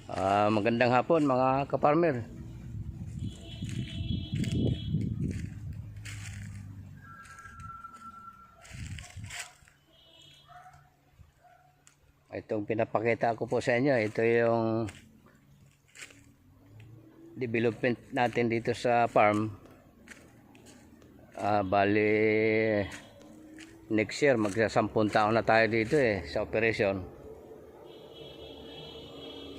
Magandang hapon mga kaparmer. Itong pinapakita ko po sa inyo, ito yung development natin dito sa farm. Bali next year magsa-10 taon na tayo dito sa operasyon.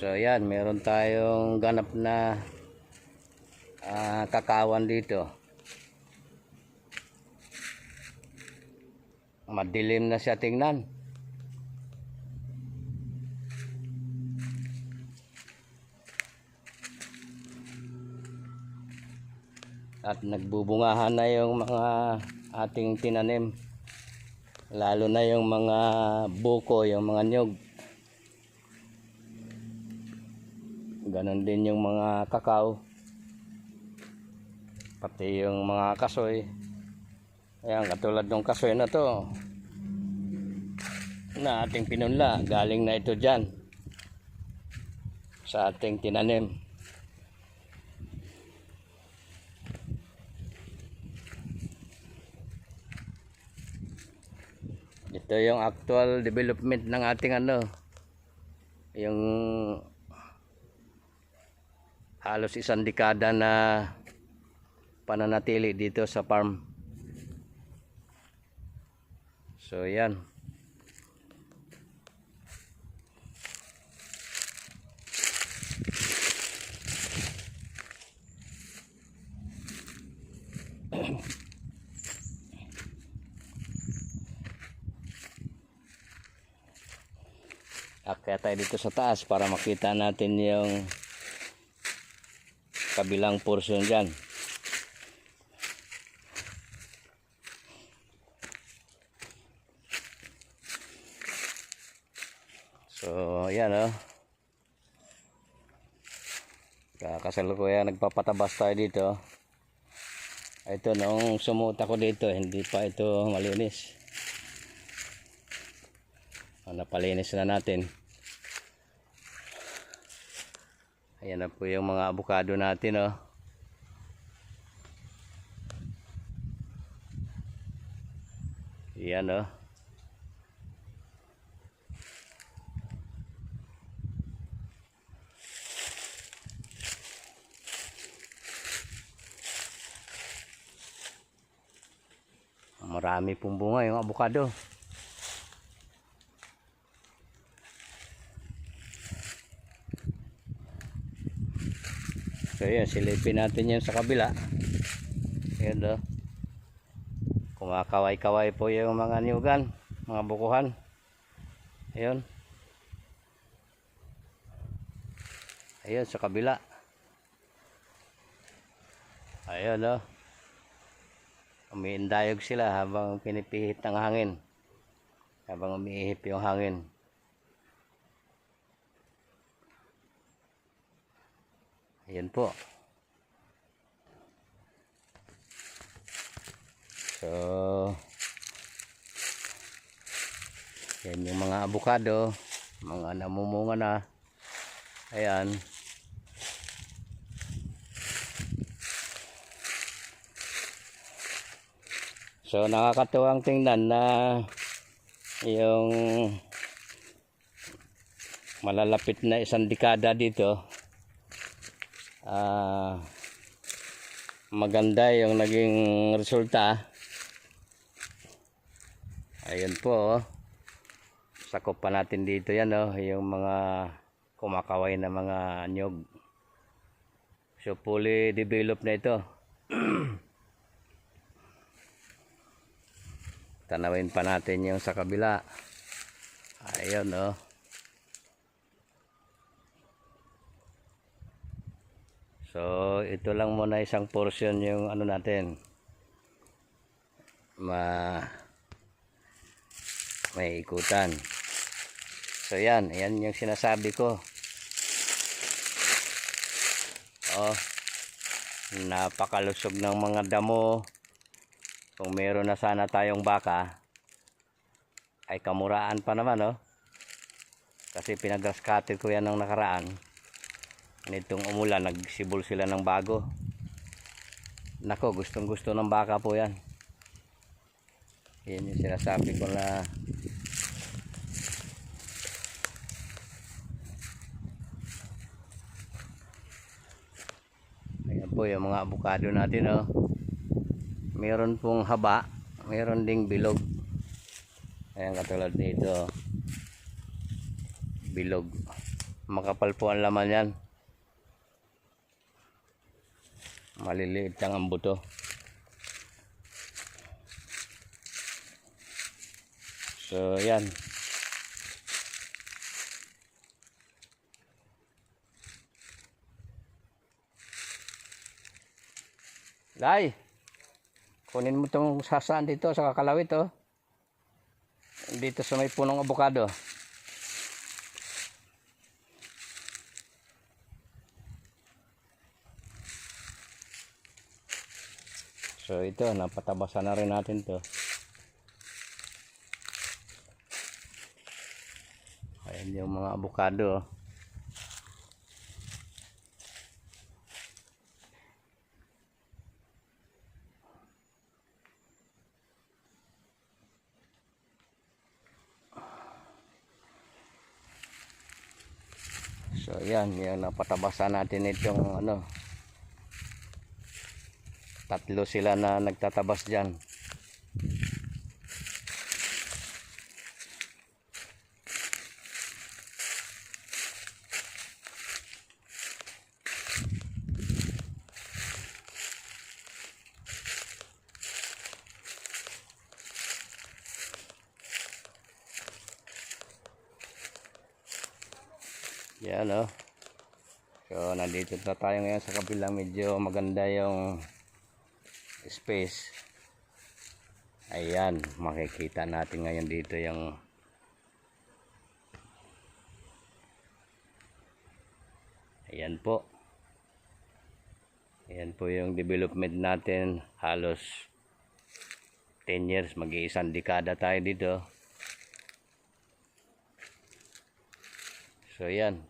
So yan, meron tayong ganap na kakawan dito. Madilim na siya tingnan. At nagbubungahan na yung mga ating tinanim. Lalo na yung mga buko, yung mga nyog. Ganon din yung mga kakao. Pati yung mga kasoy. Ayan, katulad ng kasoy na to na ating pinunla, galing na ito dyan sa ating tinanim. Ito yung actual development ng ating yung halos isang dekada na pananatili dito sa farm. So yan. Akyat tayo dito sa taas para makita natin yung kabilang portion dyan. So yan kasalukuyan nagpapatabas tayo dito. Ito nung sumuot ako dito, hindi pa ito malinis. Napalinis na natin. Ayan na po yung mga avocado natin Ayan marami pong bunga yung avocado. So yan, silipin natin yan sa kabila. Ayan kumakaway-kaway po yung mga niyugan, mga bukuhan. Ayan. Ayan sa kabila. Ayan umiindayog sila habang pinipihit ng hangin. Habang umiihip yung hangin. Ayan po. So yan yung mga avocado, mga namumunga na. Ayan. So nakakatuwang tingnan na yung malalapit na isang dekada dito. Maganda yung naging resulta. Ayun po sakop pa natin dito yan yung mga kumakaway na mga nyog. So fully developed na ito. Tanawin pa natin yung sa kabila. Ayun So ito lang muna isang portion yung natin. May ikutan. So yan yung sinasabi ko. Napakalusog ng mga damo. Kung meron na sana tayong baka, ay kamuraan pa naman kasi pinag-grass cutter ko yan ng nakaraan. nitong umulan, nagsibol sila ng bago. Nako, gustong gusto ng baka po yan. Yan yung sinasabi ko na ayan po yung mga avocado natin, oh. Meron pong haba, meron ding bilog. Ayan, katulad nito, bilog. Makapal po ang laman yan. Maliliit lang ang buto. So yan. Lai, kunin mo tong sasaan dito sa kakalawit, oh. Dito sa may punong avocado. So ito, napatabasan na rin natin to. Ayan yung mga avocado. So yan, yung napatabasan natin itong ano. Tatlo sila na nagtatabas dyan. Yan, oh. So nandito na tayo ngayon sa kabilang, medyo maganda yung space. Ayan, makikita natin ngayon dito yung ayan po. Ayan po yung development natin. Halos 10 years, mag-iisang dekada tayo dito. So yan.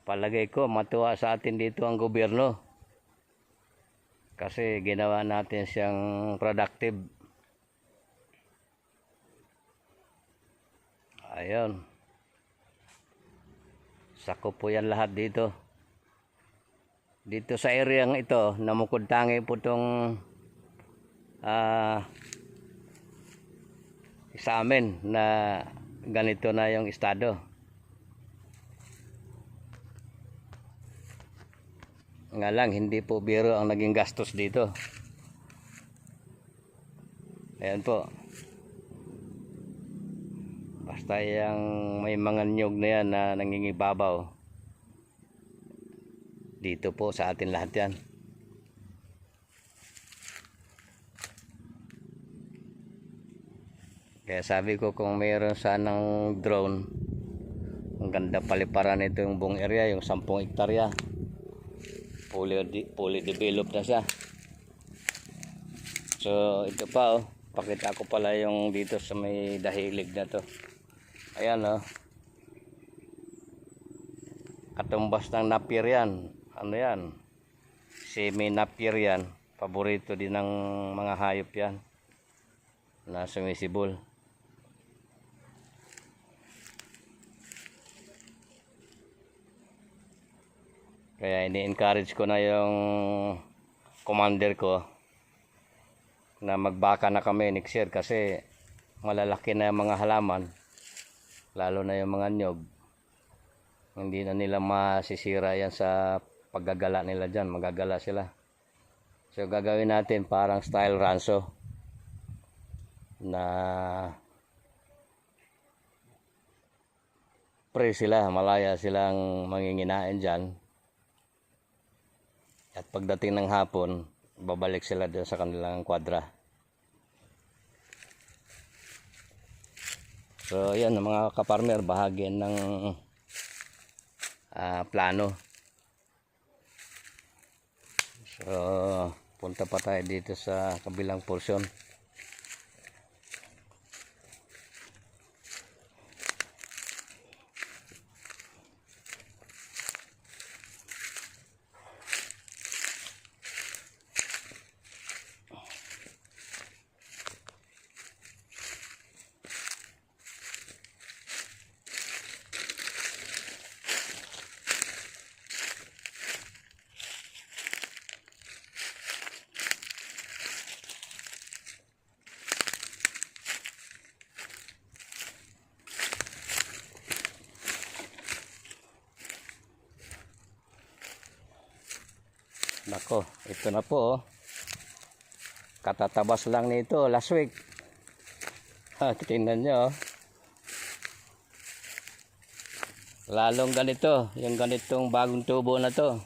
Palagay ko matuwa sa atin dito ang gobyerno. Kasi ginawa natin siyang productive. Ayun. Sakop po yan lahat dito. Dito sa area ng ito, namukod-tangi po itong sa amin na ganito na yung estado. Nga lang, hindi po biro ang naging gastos dito. Ayan po. Basta yung may mga nyug na yan na nangingibabaw, dito po sa atin lahat yan. Kaya sabi ko, kung mayroon sanang drone, ang ganda paliparan ito yung buong area, yung 10 hektarya. Fully developed na siya. So ito pa, oh, pakita ko pala yung dito sa may dahilig na to. Ayan, oh, katumbas ng napier yan. Ano yan, semi napier yan. Paborito din ng mga hayop yan na sumisibol. Kaya ini-encourage ko na yung commander ko na magbaka na kami next year, kasi malalaki na yung mga halaman, lalo na yung mga nyog. Hindi na nila masisira yan sa paggagala nila dyan, magagala sila. So gagawin natin parang style ranso na pre sila, malaya silang manginginain dyan. At pagdating ng hapon, babalik sila doon sa kanilang kwadra. So yan mga kaparmer, bahagi ng plano. So punta pa tayo dito sa kabilang portion. Nako, ito na po oh. Katatabas lang nito last week. Ha, tingnan nyo oh. Lalong ganito, yung ganitong bagong tubo na to.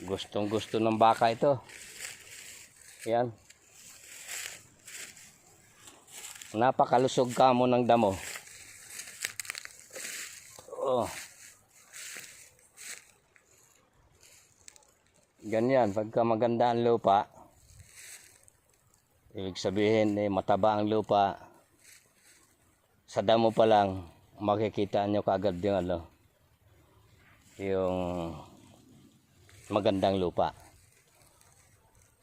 Gustong gusto ng baka ito. Yan. Napakalusog kamo ng damo. Oh. Ganyan, pagka maganda ang lupa, ibig sabihin mataba ang lupa. Sa damo pa lang makikita nyo kaagad yung magandang lupa.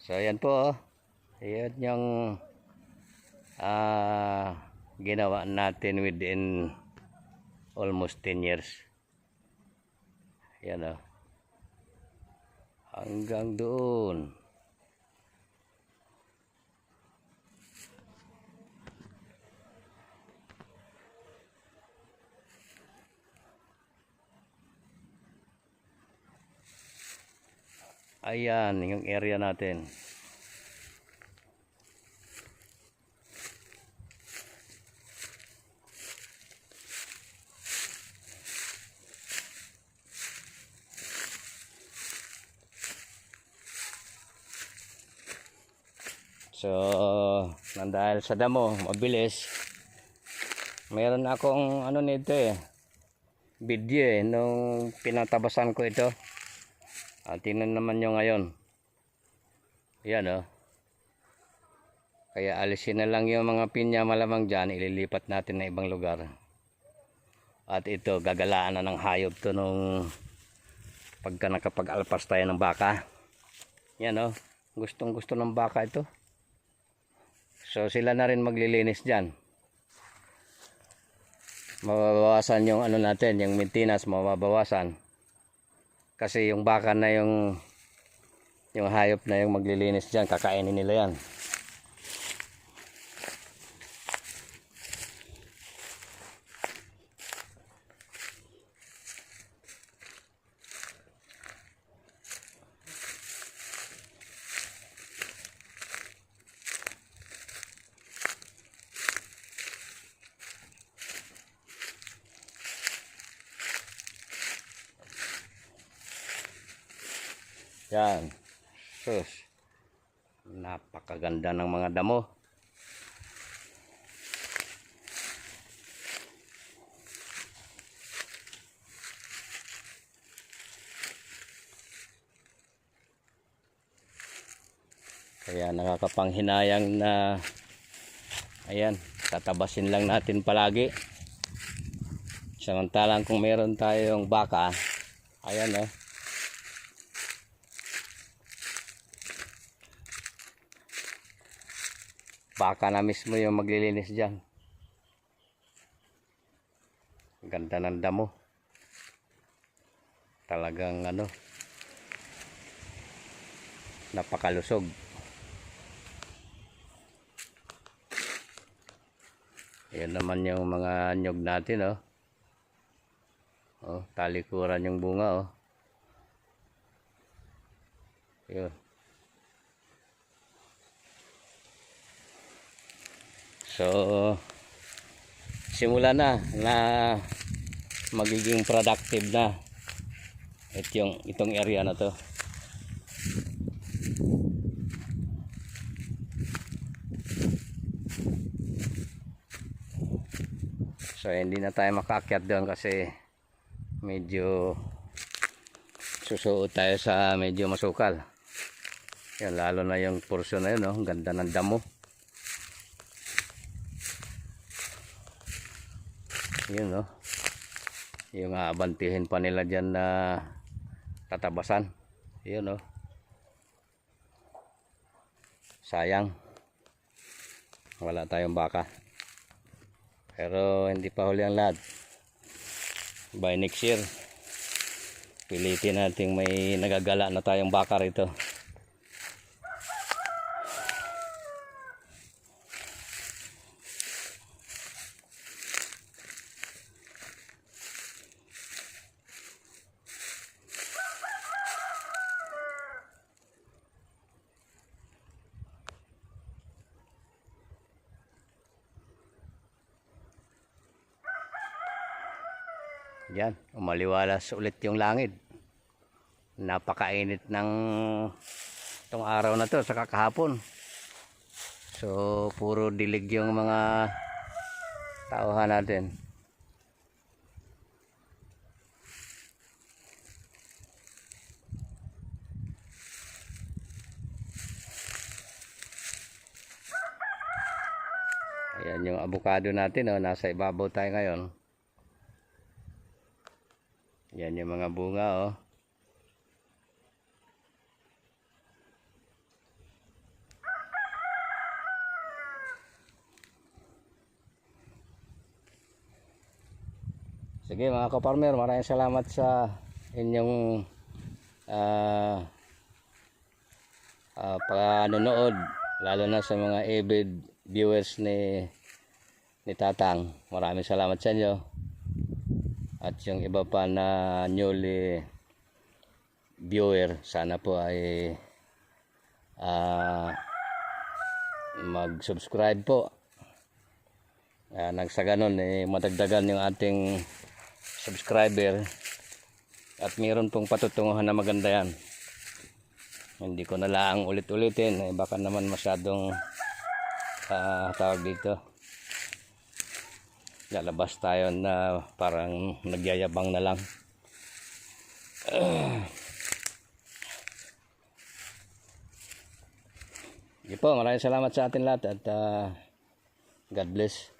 So ayan po, ayan yung ginawa natin within almost 10 years. Ayan hanggang doon. Ayan yung area natin. So, dahil sa damo, mabilis. Mayroon akong nito video nung pinatabasan ko ito. Tingnan naman nyo ngayon. Yan Kaya alisin na lang yung mga pinya malamang dyan, ililipat natin na ibang lugar. At ito, gagalaan na ng hayop to nung pagka nakapag-alpas tayo ng baka. Yan gustong gusto ng baka ito. So sila na rin maglilinis dyan. Mababawasan yung natin, yung maintenance mababawasan. Kasi yung baka na yung hayop na yung maglilinis dyan, kakainin nila yan. Yan. Sus. Napakaganda ng mga damo. Kaya nakakapanghinayang na ayan, tatabasin lang natin palagi. Samantalang kung meron tayong baka, ayan baka na mismo yung maglilinis dyan. Ganda ng damo. Talagang napakalusog. Yan naman yung mga nyog natin talikuran yung bunga Yun. So simula na magiging productive na itong area na to. So hindi na tayo makaakyat doon kasi medyo susuot tayo sa medyo masukal. Yan, lalo na yung portion na yun ang ganda ng damo. Yun yung aabantihin pa nila dyan na tatabasan. Yun sayang wala tayong baka, pero hindi pa huli ang lahat. By next year pilitin natin may nagagala na tayong baka rito. Yan, umaliwalas ulit yung langit. Napakainit ng itong araw na to sa kakahapon. So puro dilig yung mga tauhan natin. Ayan yung avocado natin, oh, nasa ibabaw tayo ngayon. Yan yung mga bunga, oh. Sige mga ka-farmer, maraming salamat sa inyong panonood, lalo na sa mga avid viewers ni Tatang. Maraming salamat sa inyo. At yung iba pa na newly viewer, sana po ay mag-subscribe po. Nagsa ganun madagdagan yung ating subscriber at mayroon pong patutunguhan na maganda yan. Hindi ko na lang ulit-ulitin, baka naman masyadong tawag dito, lalabas tayo na parang nagyayabang na lang. Sige po, maraming salamat sa atin lahat at God bless.